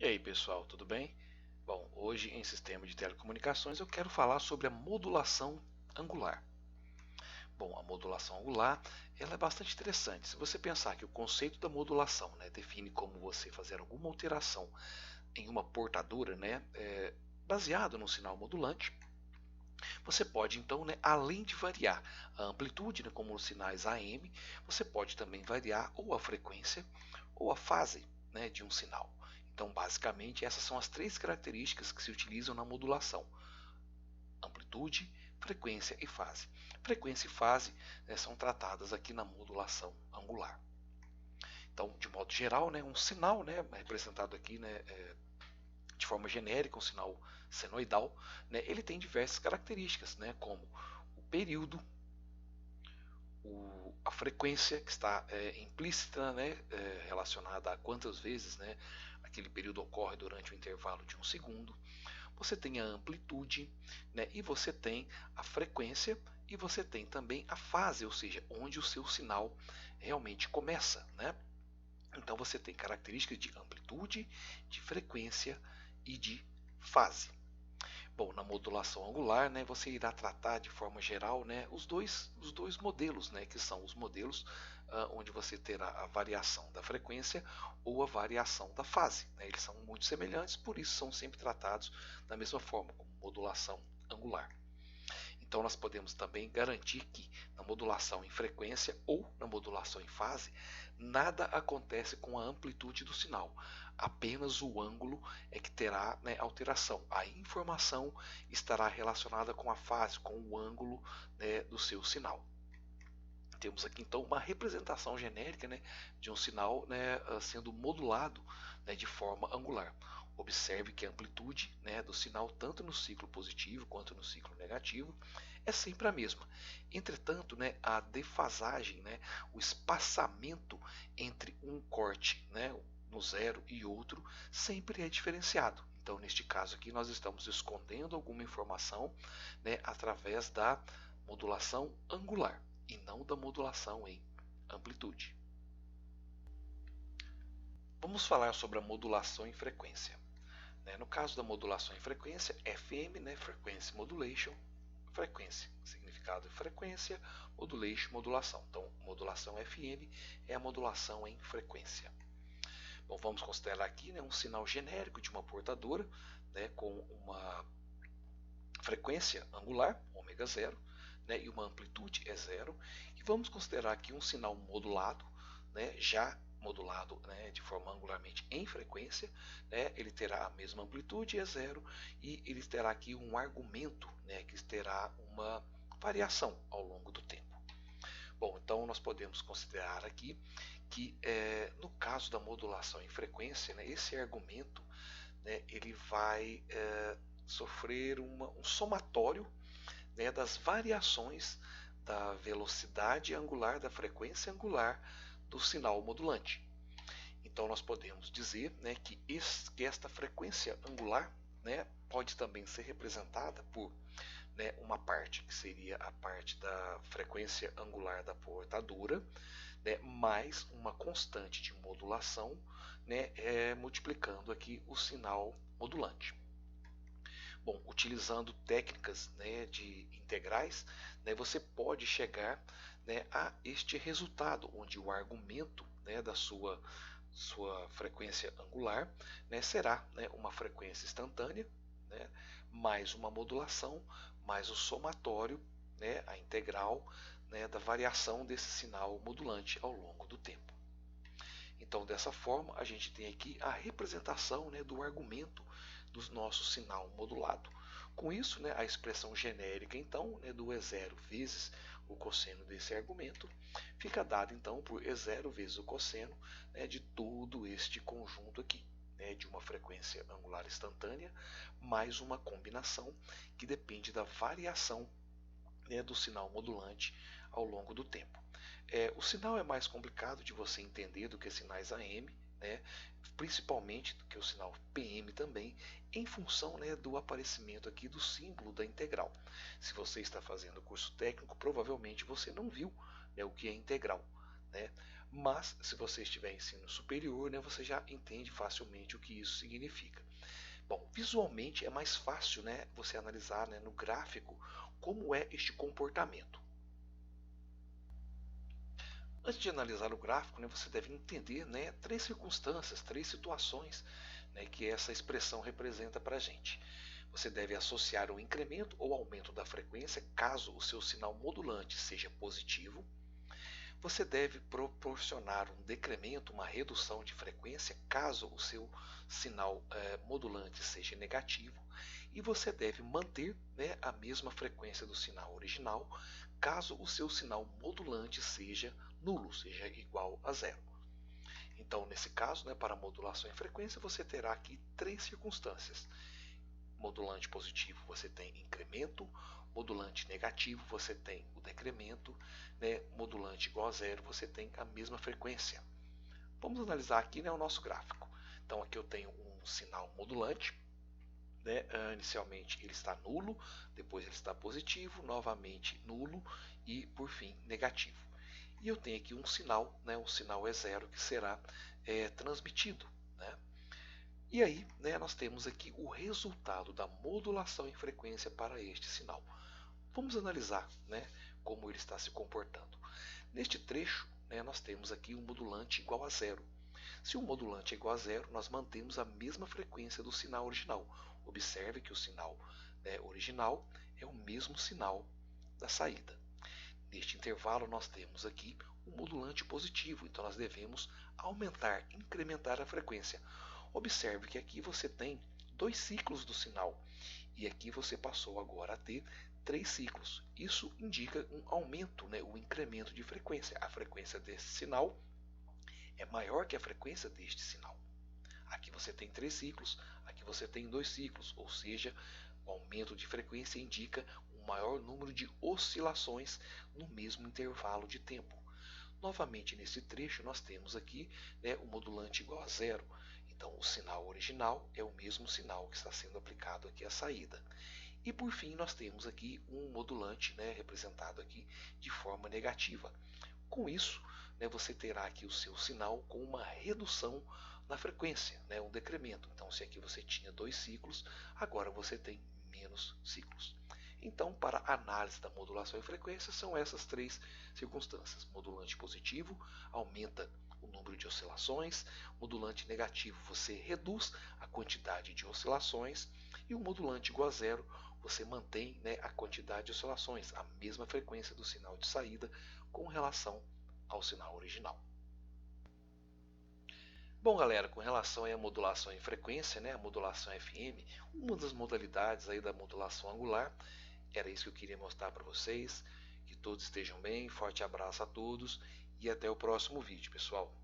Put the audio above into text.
E aí pessoal, tudo bem? Bom, hoje em sistema de telecomunicações eu quero falar sobre a modulação angular. Bom, a modulação angular ela é bastante interessante. Se você pensar que o conceito da modulação define como você fazer alguma alteração em uma portadora baseado no sinal modulante, você pode então, além de variar a amplitude, como os sinais AM, você pode também variar ou a frequência ou a fase de um sinal. Então, basicamente, essas são as três características que se utilizam na modulação: amplitude, frequência e fase. Frequência e fase são tratadas aqui na modulação angular. Então, de modo geral, um sinal representado aqui de forma genérica, um sinal senoidal, ele tem diversas características, como o período, a frequência que está implícita, relacionada a quantas vezes aquele período ocorre durante o intervalo de um segundo. Você tem a amplitude, e você tem a frequência, e você tem também a fase, ou seja, onde o seu sinal realmente começa. Então você tem características de amplitude, de frequência e de fase. Bom, na modulação angular, você irá tratar de forma geral os dois modelos, que são os modelos onde você terá a variação da frequência ou a variação da fase. Eles são muito semelhantes, por isso são sempre tratados da mesma forma, como modulação angular. Então nós podemos também garantir que na modulação em frequência ou na modulação em fase, nada acontece com a amplitude do sinal, apenas o ângulo é que terá alteração. A informação estará relacionada com a fase, com o ângulo do seu sinal. Temos aqui então uma representação genérica de um sinal sendo modulado de forma angular. Observe que a amplitude do sinal, tanto no ciclo positivo quanto no ciclo negativo, é sempre a mesma. Entretanto, a defasagem, o espaçamento entre um corte no zero e outro, sempre é diferenciado. Então, neste caso aqui, nós estamos escondendo alguma informação através da modulação angular e não da modulação em amplitude. Vamos falar sobre a modulação em frequência. No caso da modulação em frequência, FM, Frequency Modulation, frequência, significado de frequência, modulation, modulação. Então, modulação FM é a modulação em frequência. Bom, vamos considerar aqui um sinal genérico de uma portadora com uma frequência angular, ômega 0, e uma amplitude é 0. E vamos considerar aqui um sinal modulado, já modulado de forma angularmente em frequência, ele terá a mesma amplitude, é 0, e ele terá aqui um argumento que terá uma variação ao longo do tempo. Bom, então nós podemos considerar aqui que no caso da modulação em frequência, esse argumento ele vai sofrer um somatório das variações da velocidade angular, da frequência angular do sinal modulante. Então nós podemos dizer que esta frequência angular pode também ser representada por uma parte que seria a parte da frequência angular da portadora, mais uma constante de modulação, multiplicando aqui o sinal modulante. Bom, utilizando técnicas de integrais, você pode chegar a este resultado, onde o argumento da sua frequência angular será uma frequência instantânea, mais uma modulação, mais o somatório, a integral da variação desse sinal modulante ao longo do tempo. Então, dessa forma, a gente tem aqui a representação do argumento do nosso sinal modulado. Com isso, a expressão genérica então do E0 vezes o cosseno desse argumento fica dada então por E0 vezes o cosseno de todo este conjunto aqui, de uma frequência angular instantânea mais uma combinação que depende da variação do sinal modulante ao longo do tempo. O sinal é mais complicado de você entender do que sinais AM, principalmente do que o sinal PM também, em função do aparecimento aqui do símbolo da integral. Se você está fazendo o curso técnico, provavelmente você não viu o que é integral. Mas se você estiver em ensino superior, né, você já entende facilmente o que isso significa. Bom, visualmente é mais fácil, né, você analisar, né, no gráfico como é este comportamento. Antes de analisar o gráfico, né, você deve entender, né, três circunstâncias, três situações, né, que essa expressão representa para a gente. Você deve associar o incremento ou aumento da frequência caso o seu sinal modulante seja positivo. Você deve proporcionar um decremento, uma redução de frequência caso o seu sinal modulante seja negativo. E você deve manter, né, a mesma frequência do sinal original caso o seu sinal modulante seja nulo, seja igual a zero. Então, nesse caso, né, para modulação em frequência, você terá aqui três circunstâncias. Modulante positivo, você tem incremento; modulante negativo, você tem o decremento; né, modulante igual a zero, você tem a mesma frequência. Vamos analisar aqui, né, o nosso gráfico. Então, aqui eu tenho um sinal modulante, né, inicialmente ele está nulo, depois ele está positivo, novamente nulo e por fim negativo. E eu tenho aqui um sinal, né, o sinal é zero, que será transmitido. Né? E aí, né, nós temos aqui o resultado da modulação em frequência para este sinal. Vamos analisar, né, como ele está se comportando. Neste trecho, né, nós temos aqui um modulante igual a zero. Se o modulante é igual a zero, nós mantemos a mesma frequência do sinal original. Observe que o sinal, né, original é o mesmo sinal da saída. Neste intervalo, nós temos aqui um modulante positivo, então nós devemos aumentar, incrementar a frequência. Observe que aqui você tem dois ciclos do sinal e aqui você passou agora a ter três ciclos. Isso indica um aumento, né, um incremento de frequência. A frequência desse sinal é maior que a frequência deste sinal. Aqui você tem três ciclos, aqui você tem dois ciclos, ou seja, o aumento de frequência indica um maior número de oscilações no mesmo intervalo de tempo. Novamente nesse trecho nós temos aqui, né, o modulante igual a zero. Então o sinal original é o mesmo sinal que está sendo aplicado aqui à saída. E por fim nós temos aqui um modulante, né, representado aqui de forma negativa. Com isso, né, você terá aqui o seu sinal com uma redução na frequência, né, um decremento. Então se aqui você tinha dois ciclos, agora você tem menos ciclos. Então, para a análise da modulação em frequência, são essas três circunstâncias. Modulante positivo aumenta o número de oscilações, modulante negativo você reduz a quantidade de oscilações e o modulante igual a zero você mantém, né, a quantidade de oscilações, a mesma frequência do sinal de saída com relação ao sinal original. Bom, galera, com relação à modulação em frequência, né, a modulação FM, uma das modalidades aí da modulação angular, era isso que eu queria mostrar para vocês. Que todos estejam bem, forte abraço a todos e até o próximo vídeo, pessoal.